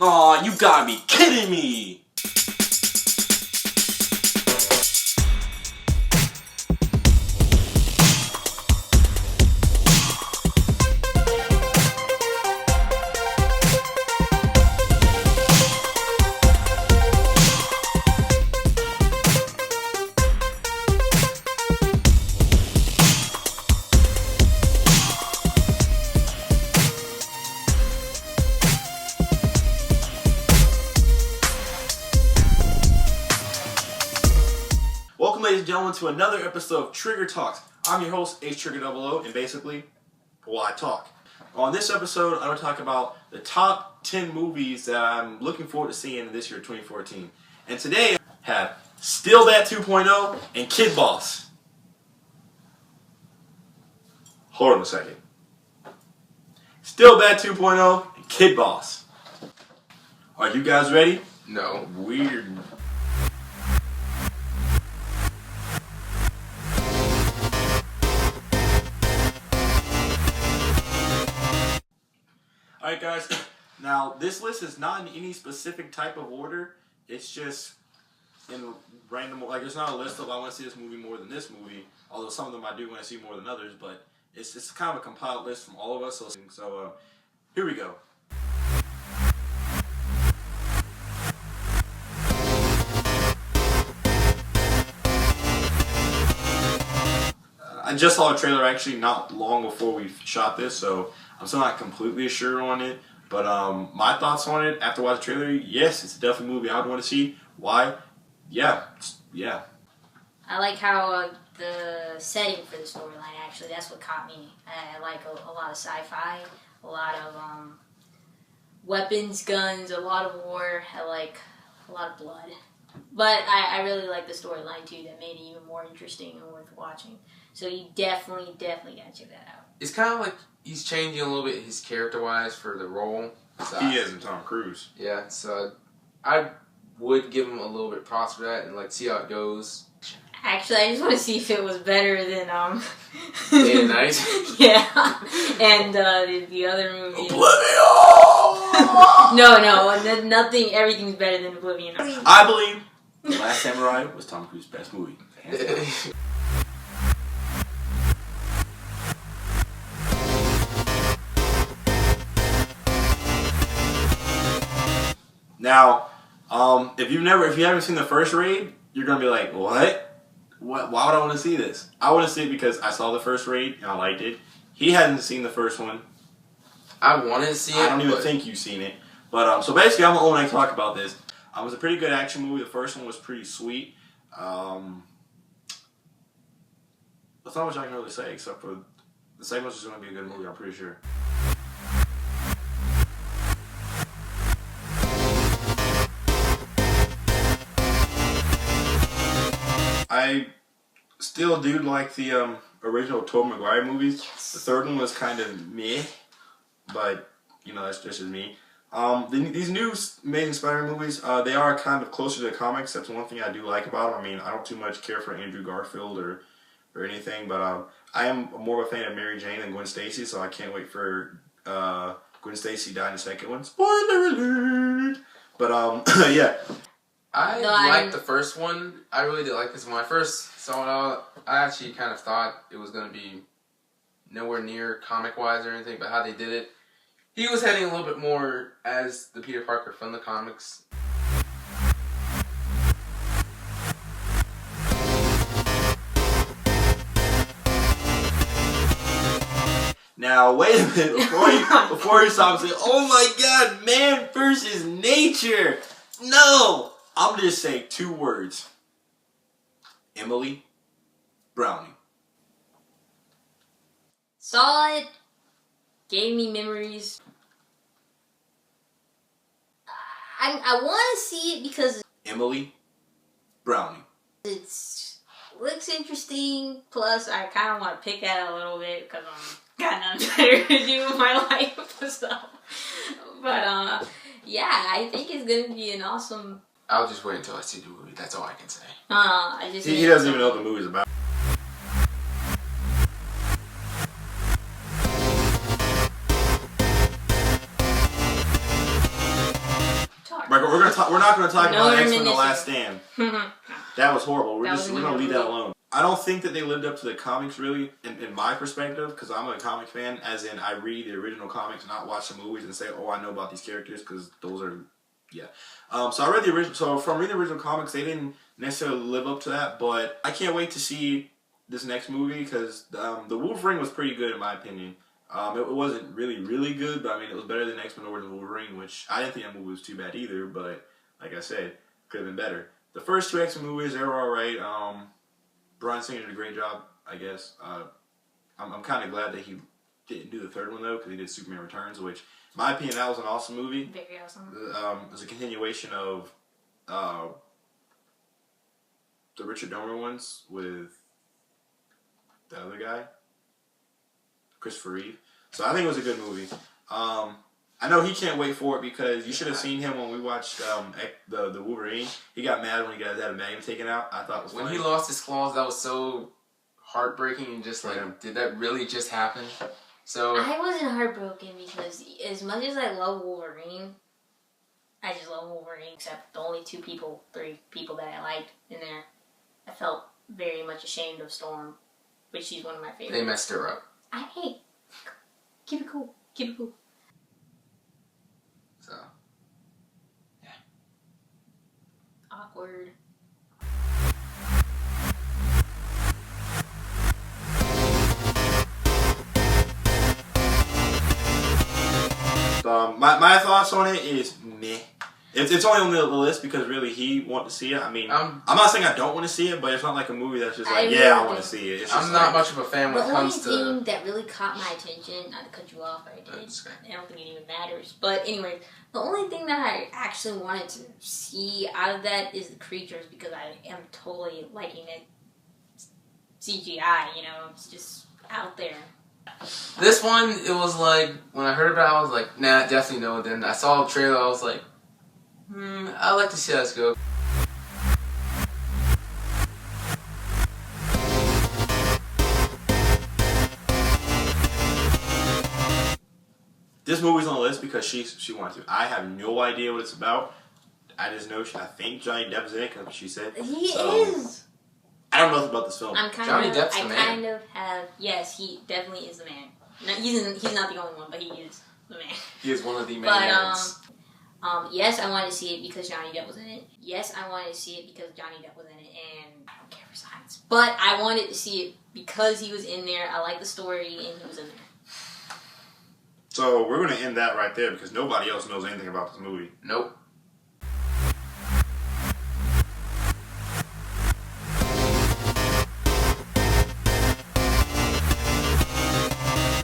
Aw, you gotta be kidding me! Welcome, ladies and gentlemen, to another episode of Trigger Talks. I'm your host, Apes, and basically, well, I talk. On this episode, I'm going to talk about the top 10 movies that I'm looking forward to seeing in this year, 2014. And today, I have Still Bat2.0 and Kid Boss. Hold on a second. Still Bat2.0 and Kid Boss. Are you guys ready? No. Weird. Alright guys, now this list is not in any specific type of order. It's just in random, like it's not a list of I want to see this movie more than this movie, although some of them I do want to see more than others, but it's kind of a compiled list from all of us, so here we go. I just saw a trailer actually not long before we shot this, so I'm still not completely sure on it. But my thoughts on it after watching the trailer, yes, it's definitely a movie I would want to see. Why? Yeah. I like how the setting for the storyline, actually, that's what caught me. I like a lot of sci-fi, a lot of weapons, guns, a lot of war. I like a lot of blood. But I really like the storyline, too, that made it even more interesting and worth watching. So you definitely gotta check that out. It's kind of like he's changing a little bit his character-wise for the role. So He is in Tom Cruise. Yeah, so I would give him a little bit of props for that and like see how it goes. Actually, I just want to see if it was better than Day and Night. Yeah, and the other movie. Oblivion! No, nothing. Everything's better than Oblivion. I believe The Last Samurai was Tom Cruise's best movie. Hands down. Now, if you haven't seen the first Raid, you're gonna be like, what? Why would I want to see this? I want to see it because I saw the first Raid and I liked it. He hadn't seen the first one. I want to see it. I don't even think you've seen it. But so basically, I'm the only one to talk about this. It was a pretty good action movie. The first one was pretty sweet. That's not much I can really say except for the second one's just going to be a good movie. I'm pretty sure. I still do like the original Tobey Maguire movies. Yes. The third one was kind of meh, but you know that's just me. These new Amazing Spider-Man movies, they are kind of closer to the comics. That's one thing I do like about them. I mean, I don't too much care for Andrew Garfield or anything, but I am more of a fan of Mary Jane than Gwen Stacy, so I can't wait for Gwen Stacy die in the second one. Spoiler alert! But yeah. I liked the first one. I really did like this. When I first saw it out, I actually kind of thought it was going to be nowhere near comic-wise or anything, but how they did it, he was heading a little bit more as the Peter Parker from the comics. Now, wait a minute, before you stop saying, oh my god, man versus nature! No! I'm gonna just say two words. Emily Browning. Saw it. Gave me memories. I want to see it because Emily Browning. it looks interesting. Plus, I kind of want to pick at it a little bit because I'm got nothing better to do with my life. So, but yeah, I think it's gonna be an awesome. I'll just wait until I see the movie. That's all I can say. He doesn't even know what the movie's about. We're not gonna talk No about X-Men: The reminiscing. Last Stand. That was horrible. We're gonna leave that movie. alone. I don't think that they lived up to the comics really, in my perspective, because I'm a comic fan. As in, I read the original comics, not watch the movies and say, "Oh, I know about these characters," because those are, yeah. So I read the original. So from reading the original comics, they didn't necessarily live up to that. But I can't wait to see this next movie because the Wolverine was pretty good in my opinion. It wasn't really good, but I mean it was better than X-Men Origins Wolverine, which I didn't think that movie was too bad either. But like I said, could have been better. The first two X-Men movies, they were alright. Bryan Singer did a great job, I guess. I'm kind of glad that he didn't do the third one though, because he did Superman Returns, which, in my opinion, that was an awesome movie. Very awesome. It was a continuation of the Richard Donner ones with the other guy, Christopher Reeve. So I think it was a good movie. I know he can't wait for it because you should have seen him when we watched the Wolverine. He got mad when he had a magnum taken out. I thought it was funny. When he lost his claws, that was so heartbreaking and just like, did that really just happen? So I wasn't heartbroken because as much as I love Wolverine, I just love Wolverine. Except the only three people that I liked in there, I felt very much ashamed of Storm, which she's one of my favorites. They messed her up. Keep it cool. Keep it cool. So, yeah. Awkward. My thoughts on it is meh. It's only on the list because really he wanted to see it. I mean, I'm not saying I don't want to see it, but it's not like a movie that's just like, I want to see it. It's just I'm not much of a fan when it comes to... The only thing that really caught my attention, not to cut you off, I don't think it even matters. But anyway, the only thing that I actually wanted to see out of that is the creatures because I am totally liking it. CGI, it's just out there. This one, it was like, when I heard about it, I was like, nah, definitely no. Then I saw the trailer, I was like, I'd like to see how this goes. This movie's on the list because she wanted to. I have no idea what it's about. I just know I think Johnny Depp's in it because she said. He is. I don't know nothing about this film. Johnny Depp's the man. Yes, he definitely is the man. No, he's not the only one, but he is the man. He is one of the main mans. Yes, I wanted to see it because Johnny Depp was in it. Yes, I wanted to see it because Johnny Depp was in it, and I don't care for science. But I wanted to see it because he was in there. I like the story, and he was in there. So we're going to end that right there because nobody else knows anything about this movie. Nope.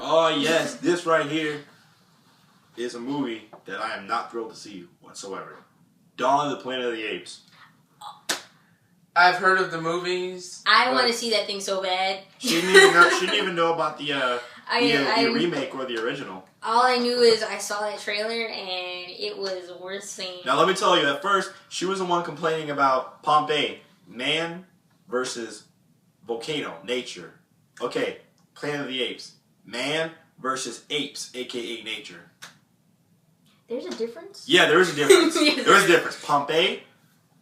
Oh yes, this right here is a movie that I am not thrilled to see whatsoever. Dawn of the Planet of the Apes. I've heard of the movies. I want to see that thing so bad. She didn't even know about the remake or the original. All I knew is I saw that trailer and it was worth seeing. Now let me tell you, at first she was the one complaining about Pompeii, man versus volcano, nature. Okay, Planet of the Apes, man versus apes, aka nature. There's a difference? Yeah, there is a difference. There is a difference. Pompeii,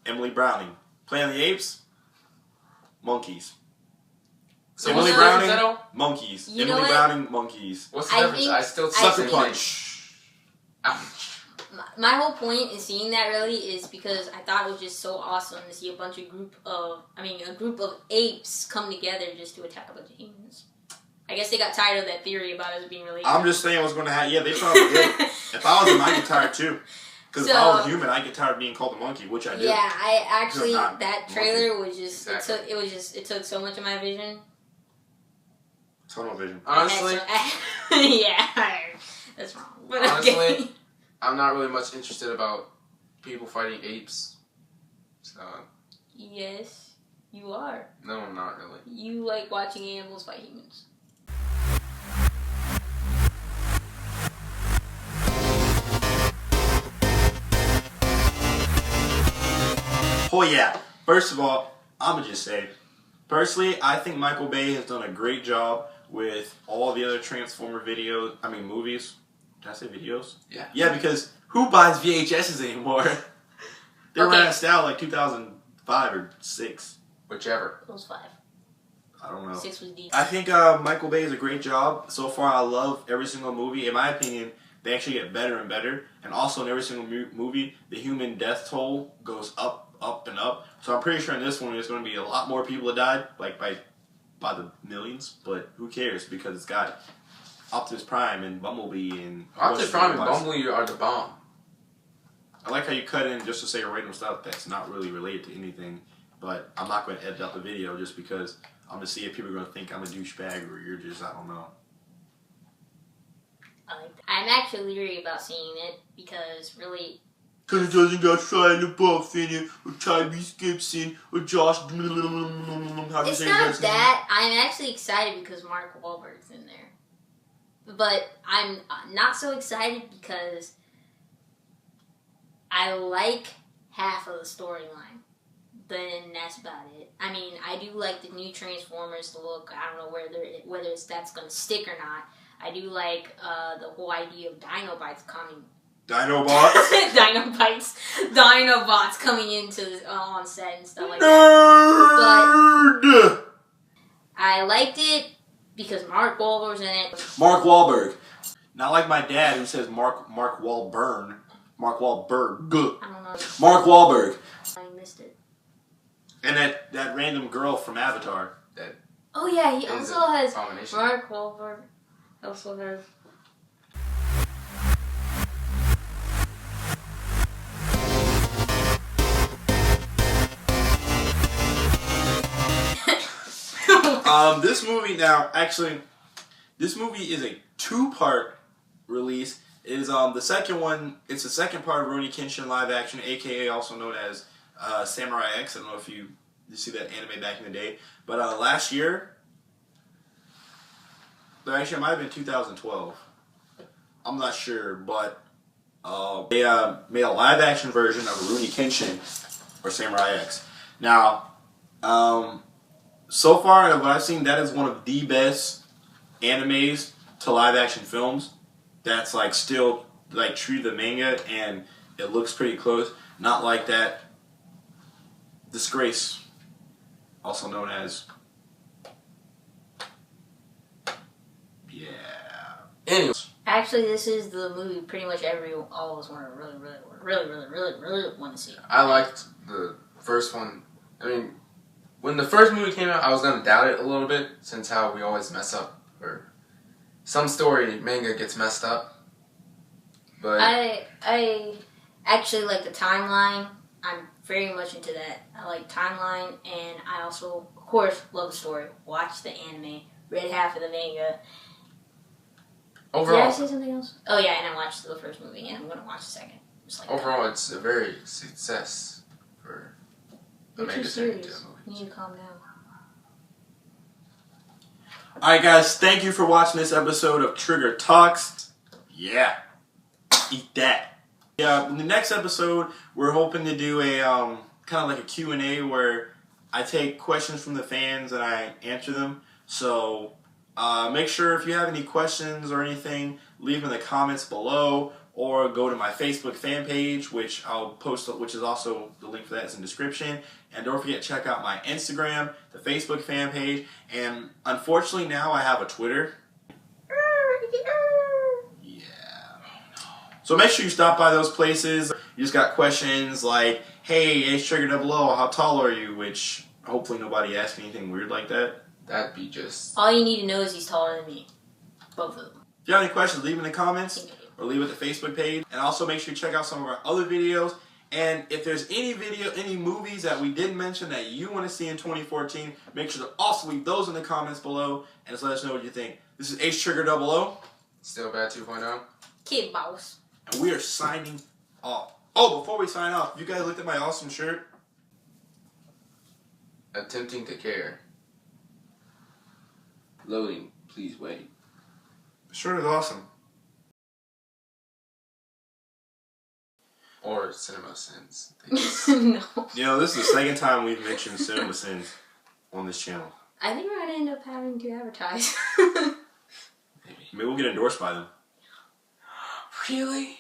Emily Browning. Planet of the Apes, monkeys. So Emily what's Browning, the difference, monkeys. You Emily Browning, monkeys. What's the difference? I still sucker punch. Ouch. My whole point in seeing that really is because I thought it was just so awesome to see a group of apes come together just to attack a bunch of humans. I guess they got tired of that theory about us being related. I'm just saying what's going to happen. Yeah, they probably did. If I was them, I'd get tired too. Because if I was a human, I'd get tired of being called a monkey, which I do. Yeah, I actually, that trailer monkey. Was just, exactly. it took so much of my vision. Tunnel vision. Honestly. Yeah, that's wrong. But honestly, okay. I'm not really much interested about people fighting apes. So. Yes, you are. No, I'm not really. You like watching animals fight humans. Oh yeah. First of all, I'm gonna just say, personally, I think Michael Bay has done a great job with all the other Transformer movies. Did I say videos? Yeah. Yeah, because who buys VHSs anymore? They ran out of style like 2005 or 6. Whichever. It was 5. I don't know. 6 was deep. I think Michael Bay is a great job. So far, I love every single movie. In my opinion, they actually get better and better. And also, in every single movie, the human death toll goes up, up, and up. So I'm pretty sure in this one, there's going to be a lot more people that died, like by the millions. But who cares? Because it's got Optimus Prime and Bumblebee and... Optimus Prime and Bumblebee are the bomb. I like how you cut in just to say random stuff that's not really related to anything. But I'm not going to edit out the video just because I'm going to see if people are going to think I'm a douchebag or you're just, I don't know. I'm actually leery about seeing it because really... Because it doesn't got Shia LaBeouf in it, or Tyrese Gibson, or Josh... It's not that. I'm actually excited because Mark Wahlberg's in there. But I'm not so excited because I like half of the storyline. Then that's about it. I mean, I do like the new Transformers look. I don't know whether that's going to stick or not. I do like the whole idea of Dinobots coming. Dinobots? Dinobots coming into on set and stuff like that. But I liked it because Mark Wahlberg's in it. Mark Wahlberg. Not like my dad who says Mark Wahlberg. Mark Wahlberg. I don't know. Mark Wahlberg. I missed it. And that random girl from Avatar. Oh yeah, he also has Abomination. Mark Wahlberg. Also has. This movie now, actually, this movie is a 2-part release. It is the second one. It's the second part of Rurouni Kenshin live action, aka also known as Samurai X. I don't know if you see that anime back in the day, but last year, actually it might have been 2012. I'm not sure, but they made a live action version of Rurouni Kenshin or Samurai X. Now, so far, what I've seen, that is one of the best animes to live action films. That's like still like true to the manga, and it looks pretty close. Not like that Disgrace, also known as Anyways. Actually, this is the movie pretty much all of us want to really want to see. I liked the first one. I mean, when the first movie came out, I was going to doubt it a little bit, since how we always mess up, or some story manga gets messed up. But I actually like the timeline. I'm very much into that. I like timeline, and I also, of course, love the story. Watch the anime, read half of the manga. Overall, Did I say something else? Oh yeah, and I watched the first movie, and I'm going to watch the second. Overall, it's a very success for a You're too manga turning into a serious. movie. You need to calm down. Alright guys, thank you for watching this episode of Trigger Talks. Yeah. Eat that. Yeah, in the next episode, we're hoping to do a kind of like a Q&A where I take questions from the fans and I answer them. So make sure if you have any questions or anything, leave them in the comments below, or go to my Facebook fan page, which I'll post, which is also, the link for that is in the description. And don't forget to check out my Instagram, the Facebook fan page, and unfortunately now I have a Twitter. Yeah. So make sure you stop by those places. You just got questions like, hey, H-Trigger00, how tall are you? Which hopefully nobody asked anything weird like that. That'd be just... All you need to know is he's taller than me. Both of them. If you have any questions, leave them in the comments or leave it at the Facebook page. And also make sure you check out some of our other videos. And if there's any movies that we didn't mention that you want to see in 2014, make sure to also leave those in the comments below and just let us know what you think. This is H-Trigger00. Still Bat2.0. Kid Boss. And we are signing off. Oh, before we sign off, you guys looked at my awesome shirt? Attempting to care. Loading. Please wait. The shirt is awesome. Or Cinema Sins. No. You know, this is the second time we've mentioned Cinema Sins on this channel. I think we're going to end up having to advertise. Maybe we'll get endorsed by them. Really?